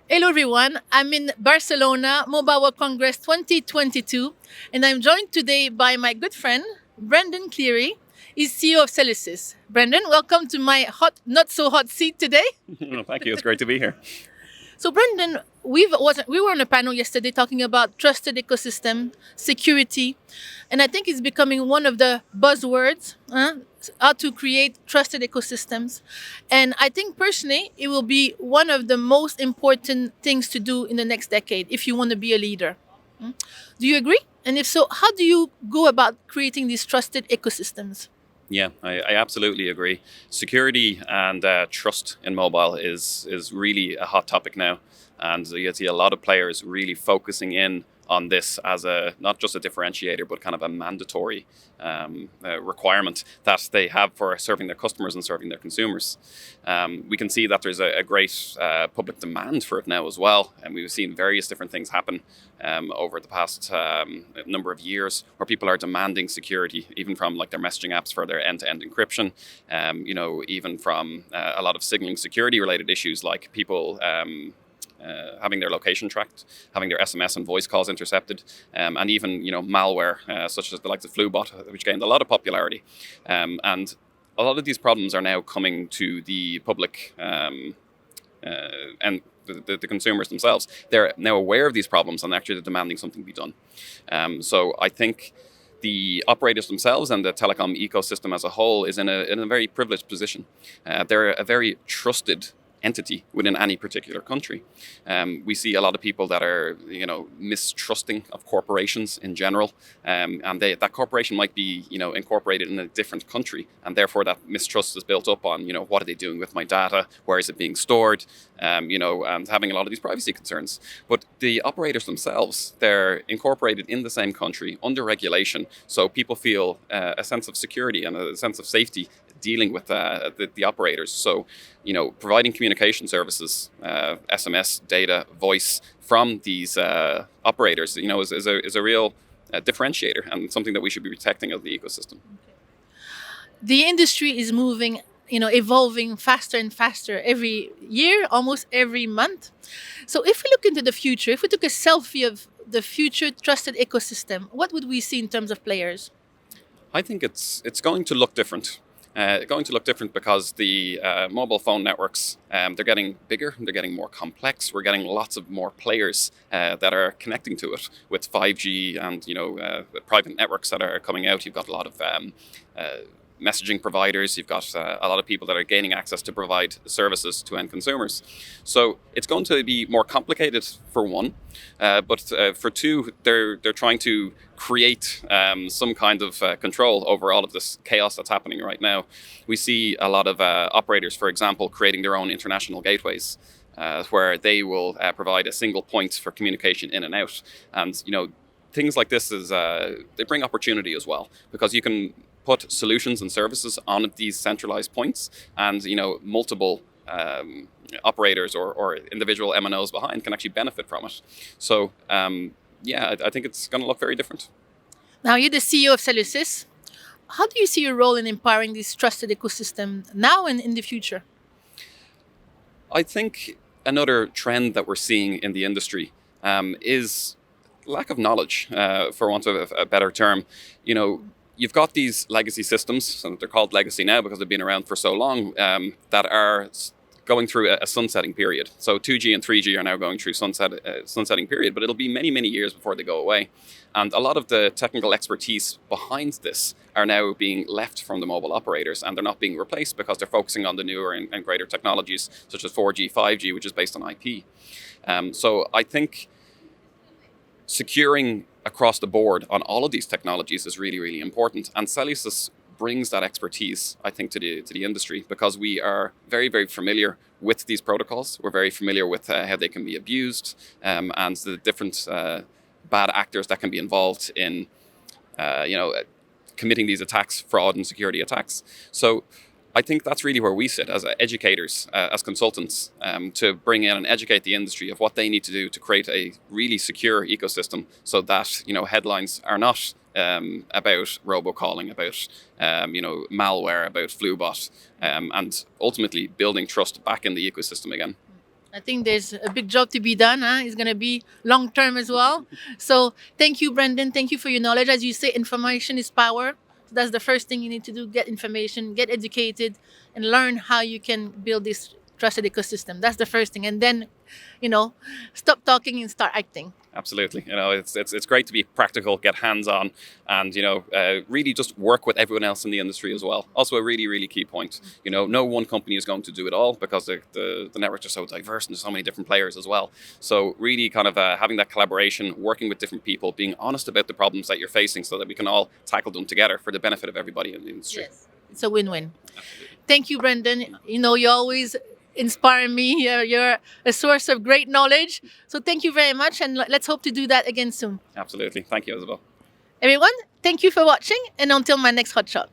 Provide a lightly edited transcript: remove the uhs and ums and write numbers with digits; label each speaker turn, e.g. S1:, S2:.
S1: Hello everyone, I'm in Barcelona, Mobile World Congress 2022, and I'm joined today by my good friend, Brendan Cleary. He's CEO of Cellusys. Brendan, welcome to my not so hot seat today.
S2: Well, thank you. It's great to be here.
S1: So, Brendan, we were on a panel yesterday talking about trusted ecosystem, security, and I think it's becoming one of the buzzwords. How to create trusted ecosystems, and I think personally it will be one of the most important things to do in the next decade if you want to be a leader. Do you agree? And if so, how do you go about creating these trusted ecosystems?
S2: Yeah, I absolutely agree. Security and trust in mobile is really a hot topic now, and you see a lot of players really focusing in on this as a not just a differentiator, but kind of a mandatory requirement that they have for serving their customers and serving their consumers. We can see that there's a great public demand for it now as well, and we've seen various different things happen over the past number of years where people are demanding security, even from like their messaging apps for their end-to-end encryption, even from a lot of signaling security related issues like people having their location tracked, having their SMS and voice calls intercepted, and even malware such as the likes of FluBot, which gained a lot of popularity. And a lot of these problems are now coming to the public and the consumers themselves. They're now aware of these problems and actually they're demanding something be done. So I think the operators themselves and the telecom ecosystem as a whole is in a very privileged position. They're a very trusted entity within any particular country. We see a lot of people that are, mistrusting of corporations in general, and that corporation might be, incorporated in a different country, and therefore that mistrust is built up on, what are they doing with my data? Where is it being stored? And having a lot of these privacy concerns. But the operators themselves, they're incorporated in the same country under regulation, so people feel a sense of security and a sense of safety dealing with the operators. So, providing communication services, SMS, data, voice from these operators, is a real differentiator and something that we should be protecting of the ecosystem.
S1: The industry is moving, evolving faster and faster every year, almost every month. So if we look into the future, if we took a selfie of the future trusted ecosystem, what would we see in terms of players?
S2: I think it's going to look different. Going to look different because the mobile phone networks, they're getting bigger, they're getting more complex. We're getting lots of more players that are connecting to it with 5G and private networks that are coming out. You've got a lot of messaging providers. You've got a lot of people that are gaining access to provide services to end consumers. So it's going to be more complicated for one, but for two, they're trying to create some kind of control over all of this chaos that's happening right now. We see a lot of operators, for example, creating their own international gateways. Where they will provide a single point for communication in and out, and things like this they bring opportunity as well, because you can put solutions and services on these centralized points, and multiple operators or individual MNOs behind can actually benefit from it. So I think it's going to look very different.
S1: Now, you're the CEO of Cellusys. How do you see your role in empowering this trusted ecosystem now and in the future?
S2: I think another trend that we're seeing in the industry is lack of knowledge, for want of a better term. You've got these legacy systems, and they're called legacy now because they've been around for so long, that are going through a sunsetting period. So 2G and 3G are now going through sunsetting period, but it'll be many, many years before they go away. And a lot of the technical expertise behind this are now being left from the mobile operators, and they're not being replaced because they're focusing on the newer and greater technologies such as 4G, 5G, which is based on IP. So I think securing across the board on all of these technologies is really, really important. And Cellusys brings that expertise, I think, to the industry, because we are very, very familiar with these protocols. We're very familiar with how they can be abused, and the different bad actors that can be involved in, committing these attacks, fraud and security attacks. So I think that's really where we sit as educators, as consultants, to bring in and educate the industry of what they need to do to create a really secure ecosystem, so that headlines are not about robocalling, about malware, about FluBot, and ultimately building trust back in the ecosystem again.
S1: I think there's a big job to be done. It's going to be long term as well. So thank you, Brendan. Thank you for your knowledge. As you say, information is power. So that's the first thing you need to do: get information, get educated, and learn how you can build this trusted ecosystem. That's the first thing, and then, stop talking and start acting.
S2: Absolutely. It's great to be practical, get hands-on, and really just work with everyone else in the industry as well. Also, a really, really key point. No one company is going to do it all because the networks are so diverse and there's so many different players as well. So really kind of having that collaboration, working with different people, being honest about the problems that you're facing so that we can all tackle them together for the benefit of everybody in the industry.
S1: Yes, it's a win-win. Thank you, Brendan. You always inspire me. You're a source of great knowledge. So thank you very much, and let's hope to do that again soon.
S2: Absolutely. Thank you, Isabel.
S1: Everyone, thank you for watching, and until my next hot shot.